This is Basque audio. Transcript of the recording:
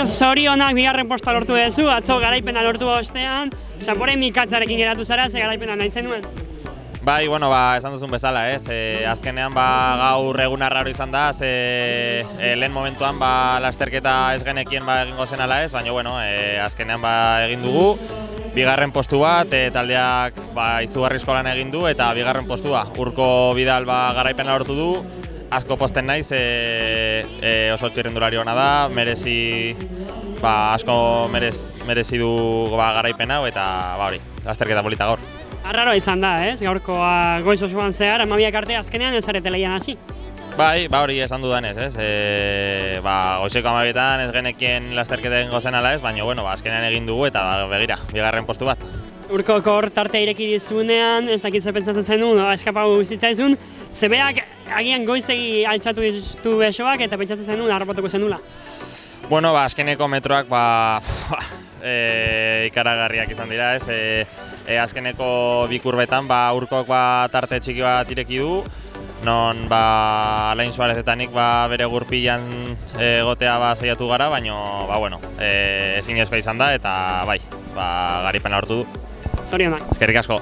zorionak bigarren posta lortu duzu, atzo garaipena lortu ostean, zapore mikatzarekin geratu zara, ze garaipena nahi zenuen? Bai, bueno, esan duzun bezala, azkenean gaur egun arraro izan da, lehen momentuan lasterketa ez genekien egingo zen ala ez, baina bueno, azkenean egin dugu, bigarren postu bat, taldeak izugarrizko lan egin du eta bigarren postua. Urko Bidal garaipena lortu du, asko posten naiz, oso txirrindulari ona da, asko merezi du garaipena eta hori, lasterketa polita gaur. Arraro izan da, ez? Gaurkoa goiz osoan zehar, amabiak arte azkenean ez zarete lehian hasi. Bai, hori esan dudanez, ez? Goizeko amabietan ez genekien lasterketa egingo zen ala ez, baina azkenean egin dugu eta begira, bigarren postu bat. Urkoko hor tartea ireki dizunean, ez dakit ze pentsatzen zenun, eskapau zitzaizun, zebeak agian goizegi altxatu ditu besoak eta pentsatzen zenun harrapatuko zenula. Bueno, azkeneko metroak ikaragarriak izan dira, ez? Azkeneko bi kurbetan Urkok tarte txiki bat ireki du, non Alain Suarezetanik bere gurpilan egotea saiatu gara, baina ezinezkoa izan da eta bai, garaipena lortu du. Zorionak. Eskerrik asko.